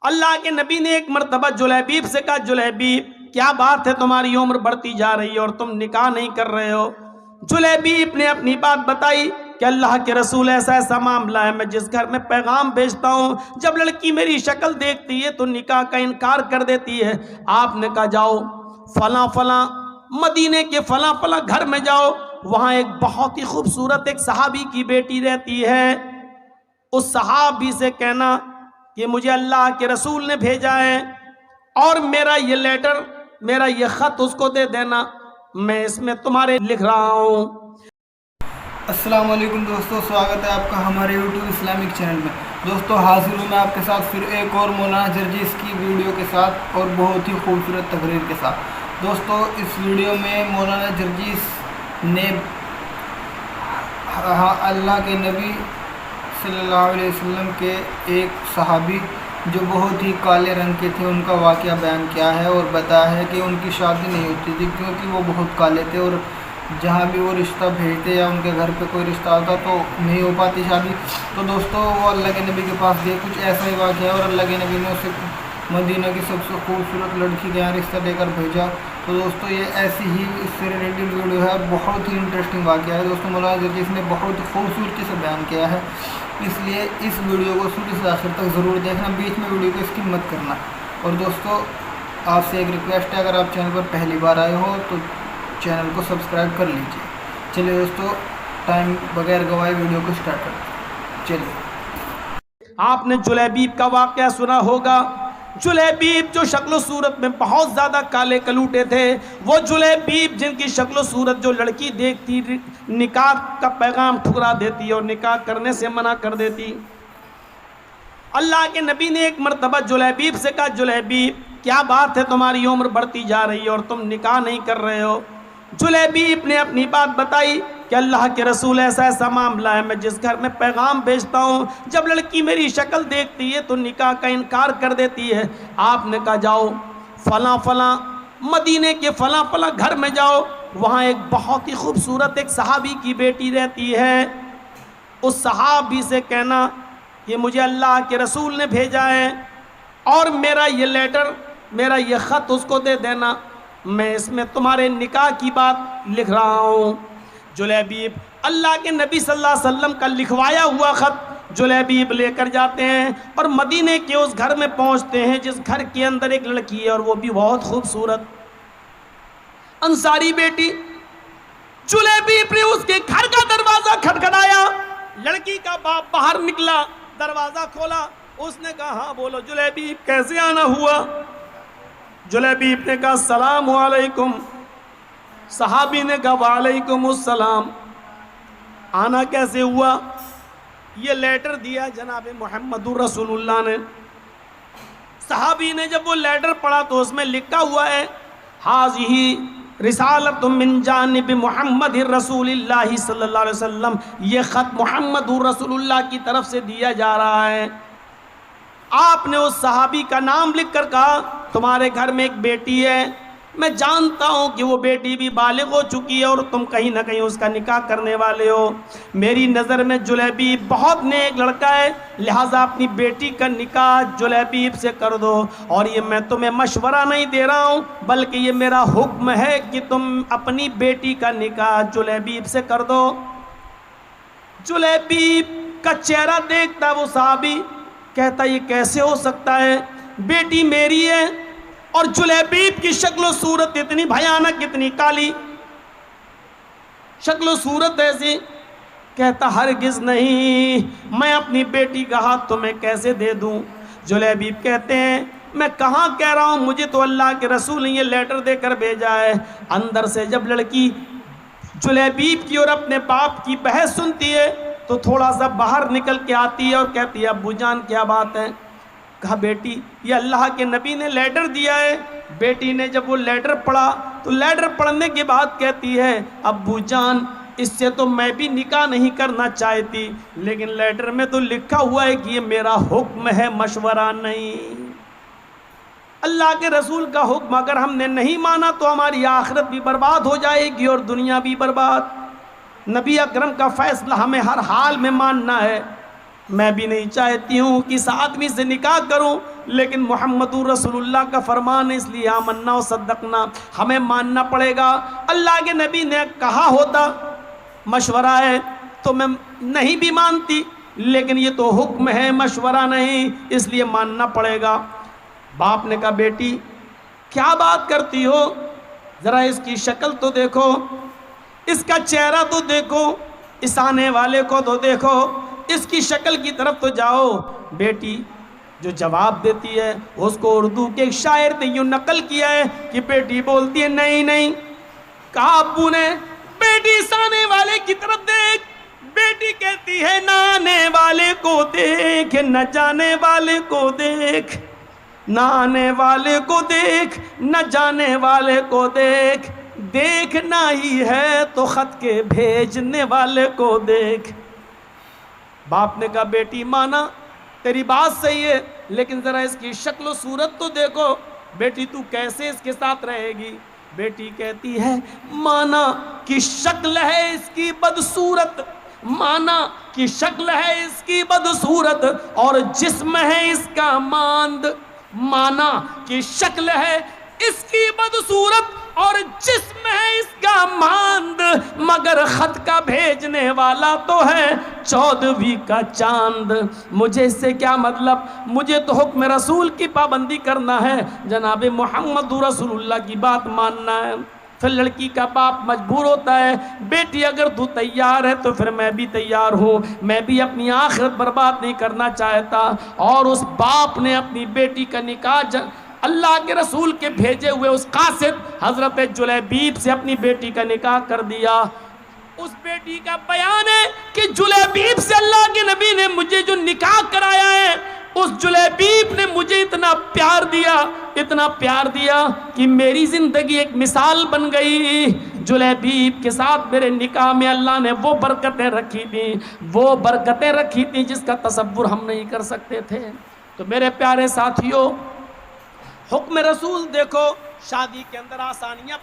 اللہ کے نبی نے ایک مرتبہ جلیبیب سے کہا، جلیبیب کیا بات ہے، تمہاری عمر بڑھتی جا رہی ہے اور تم نکاح نہیں کر رہے ہو؟ جلیبیب نے اپنی بات بتائی کہ اللہ کے رسول ایسا ایسا معاملہ ہے، میں جس گھر میں پیغام بھیجتا ہوں جب لڑکی میری شکل دیکھتی ہے تو نکاح کا انکار کر دیتی ہے۔ آپ نے کہا جاؤ فلاں فلاں مدینے کے فلاں فلاں گھر میں جاؤ، وہاں ایک بہت ہی خوبصورت ایک صحابی کی بیٹی رہتی ہے، اس صحابی سے کہنا کہ مجھے اللہ کے رسول نے بھیجا ہے اور میرا یہ لیٹر، میرا یہ خط اس کو دے دینا، میں اس میں تمہارے لکھ رہا ہوں۔ السلام علیکم دوستو، سواگت ہے آپ کا ہمارے یوٹیوب اسلامک چینل میں۔ دوستو حاضر ہوں میں آپ کے ساتھ پھر ایک اور مولانا جرجیس کی ویڈیو کے ساتھ اور بہت ہی خوبصورت تقریر کے ساتھ۔ دوستو اس ویڈیو میں مولانا جرجیس نے اللہ کے نبی صلی اللہ علیہ وسلم کے ایک صحابی جو بہت ہی کالے رنگ کے تھے ان کا واقعہ بیان کیا ہے اور بتایا ہے کہ ان کی شادی نہیں ہوتی تھی کیونکہ وہ بہت کالے تھے اور جہاں بھی وہ رشتہ بھیجتے یا ان کے گھر پہ کوئی رشتہ ہوتا تو نہیں ہو پاتی شادی۔ تو دوستو وہ اللہ کے نبی کے پاس گئے، کچھ ایسا ہی واقعہ ہے اور اللہ کے نبی نے اسے مدینہ کی سب سے خوبصورت لڑکی کے یہاں رشتہ دے کر بھیجا۔ تو دوستو یہ ایسی ہی اس سے ریلیٹڈ ویڈیو ہے، بہت ہی انٹرسٹنگ واقعہ ہے دوستو، مولانا جرجیس نے بہت خوبصورتی سے بیان کیا ہے، اس لیے اس ویڈیو کو شروع سے آخر تک ضرور دیکھنا، بیچ میں ویڈیو کو اسکپ مت کرنا۔ اور دوستو آپ سے ایک ریکویسٹ ہے، اگر آپ چینل پر پہلی بار آئے ہو تو چینل کو سبسکرائب کر لیجئے۔ چلیے دوستو ٹائم بغیر گوائے ویڈیو کو سٹارٹ کرتے ہیں، چلیے۔ آپ نے جلیبیب کا واقعہ سنا ہوگا، جلیبیب جو شکل و صورت میں بہت زیادہ کالے کلوٹے تھے، وہ جلیبیب جن کی شکل و صورت جو لڑکی دیکھتی نکاح کا پیغام ٹھکرا دیتی اور نکاح کرنے سے منع کر دیتی۔ اللہ کے نبی نے ایک مرتبہ جلیبیب سے کہا، جلیبیب کیا بات ہے، تمہاری عمر بڑھتی جا رہی ہے اور تم نکاح نہیں کر رہے ہو؟ جلیبیب نے اپنی بات بتائی کہ اللہ کے رسول ایسا ایسا معاملہ ہے، میں جس گھر میں پیغام بھیجتا ہوں جب لڑکی میری شکل دیکھتی ہے تو نکاح کا انکار کر دیتی ہے۔ آپ نے کہا جاؤ فلاں فلاں مدینے کے فلاں فلاں گھر میں جاؤ، وہاں ایک بہت ہی خوبصورت ایک صحابی کی بیٹی رہتی ہے، اس صحابی سے کہنا کہ مجھے اللہ کے رسول نے بھیجا ہے اور میرا یہ لیٹر، میرا یہ خط اس کو دے دینا، میں اس میں تمہارے نکاح کی بات لکھ رہا ہوں۔ جلیبیب اللہ کے نبی صلی اللہ علیہ وسلم کا لکھوایا ہوا خط جلیبیب لے کر جاتے ہیں اور مدینے کے اس گھر میں پہنچتے ہیں جس گھر کے اندر ایک لڑکی ہے اور وہ بھی بہت خوبصورت انصاری بیٹی۔ جلیبیب نے اس کے گھر کا دروازہ کھٹکھٹایا، لڑکی کا باپ باہر نکلا، دروازہ کھولا، اس نے کہا ہاں بولو جلیبیب کیسے آنا ہوا؟ جلیبیب نے کہا السلام علیکم۔ صحابی نے کہا وعلیکم السلام۔ آنا کیسے ہوا؟ یہ لیٹر دیا جناب محمد رسول اللہ نے۔ صحابی نے جب وہ لیٹر پڑھا تو اس میں لکھا ہوا ہے حاذہ رسالۃ من جانب محمد رسول اللہ صلی اللہ علیہ وسلم، یہ خط محمد رسول اللہ کی طرف سے دیا جا رہا ہے۔ آپ نے اس صحابی کا نام لکھ کر کہا تمہارے گھر میں ایک بیٹی ہے، میں جانتا ہوں کہ وہ بیٹی بھی بالغ ہو چکی ہے اور تم کہیں نہ کہیں اس کا نکاح کرنے والے ہو، میری نظر میں جلیبیب بہت نیک لڑکا ہے، لہٰذا اپنی بیٹی کا نکاح جلیبیب سے کر دو، اور یہ میں تمہیں مشورہ نہیں دے رہا ہوں بلکہ یہ میرا حکم ہے کہ تم اپنی بیٹی کا نکاح جلیبیب سے کر دو۔ جلیبیب کا چہرہ دیکھتا وہ صحابی، کہتا یہ کیسے ہو سکتا ہے، بیٹی میری ہے اور جلیبیب کی شکل و صورت اتنی بھیانک، اتنی کالی شکل و صورت ایسی، کہتا ہرگز نہیں، میں اپنی بیٹی کا ہاتھ تمہیں کیسے دے دوں؟ جلیبیب کہتے ہیں میں کہاں کہہ رہا ہوں، مجھے تو اللہ کے رسول نے یہ لیٹر دے کر بھیجا ہے۔ اندر سے جب لڑکی جلیبیب کی اور اپنے باپ کی بحث سنتی ہے تو تھوڑا سا باہر نکل کے آتی ہے اور کہتی ہے ابو جان کیا بات ہے؟ کہا بیٹی یہ اللہ کے نبی نے لیٹر دیا ہے۔ بیٹی نے جب وہ لیٹر پڑھا تو لیٹر پڑھنے کے بعد کہتی ہے ابو جان اس سے تو میں بھی نکاح نہیں کرنا چاہتی، لیکن لیٹر میں تو لکھا ہوا ہے کہ یہ میرا حکم ہے، مشورہ نہیں۔ اللہ کے رسول کا حکم اگر ہم نے نہیں مانا تو ہماری آخرت بھی برباد ہو جائے گی اور دنیا بھی برباد۔ نبی اکرم کا فیصلہ ہمیں ہر حال میں ماننا ہے۔ میں بھی نہیں چاہتی ہوں کہ اس آدمی سے نکاح کروں، لیکن محمد رسول اللہ کا فرمان ہے، اس لیے آمنا و صدقنا، ہمیں ماننا پڑے گا۔ اللہ کے نبی نے کہا ہوتا مشورہ ہے تو میں نہیں بھی مانتی، لیکن یہ تو حکم ہے، مشورہ نہیں، اس لیے ماننا پڑے گا۔ باپ نے کہا بیٹی کیا بات کرتی ہو، ذرا اس کی شکل تو دیکھو، اس کا چہرہ تو دیکھو، اس آنے والے کو تو دیکھو، اس کی شکل کی طرف تو جاؤ۔ بیٹی جو جواب دیتی ہے اس کو اردو کے ایک شاعر نے یوں نقل کیا ہے کہ بیٹی بولتی ہے نہیں نہیں۔ کہا ابو نے بیٹی اس آنے والے کی طرف دیکھ، بیٹی کہتی ہے نہ آنے والے کو دیکھ، نہ جانے والے کو دیکھ، نہ آنے والے کو دیکھ، نہ جانے والے کو دیکھ، دیکھنا ہی ہے تو خط کے بھیجنے والے کو دیکھ۔ باپ نے کہا بیٹی مانا تیری بات صحیح ہے، لیکن ذرا اس کی شکل و صورت تو دیکھو، بیٹی تو کیسے اس کے ساتھ رہے گی؟ بیٹی کہتی ہے مانا کی شکل ہے اس کی بدصورت، مانا کی شکل ہے اس کی بدصورت اور جسم ہے اس کا ماند، مانا کی شکل ہے اس کی بدصورت اور جسم ہے اس کا ماند، مگر خط کا بھیجنے والا تو ہے 14ویں کا چاند۔ مجھے اس سے کیا مطلب، مجھے تو حکم رسول کی پابندی کرنا ہے، جناب محمد رسول اللہ کی بات ماننا ہے۔ پھر لڑکی کا باپ مجبور ہوتا ہے بیٹی اگر تو تیار ہے تو پھر میں بھی تیار ہوں، میں بھی اپنی آخرت برباد نہیں کرنا چاہتا۔ اور اس باپ نے اپنی بیٹی کا نکاح اللہ کے رسول کے بھیجے ہوئے اس قاصد حضرت جلیبیب سے اپنی بیٹی کا نکاح کر دیا۔ اس بیٹی کا بیان ہے کہ جلیبیب سے اللہ کے نبی نے مجھے جو نکاح کرایا ہے، اس جلیبیب نے مجھے اتنا پیار دیا کہ میری زندگی ایک مثال بن گئی۔ جلیبیب کے ساتھ میرے نکاح میں اللہ نے وہ برکتیں رکھی تھیں جس کا تصور ہم نہیں کر سکتے تھے۔ تو میرے پیارے ساتھیوں، حکم رسول دیکھو، شادی کے اندر آسانیاں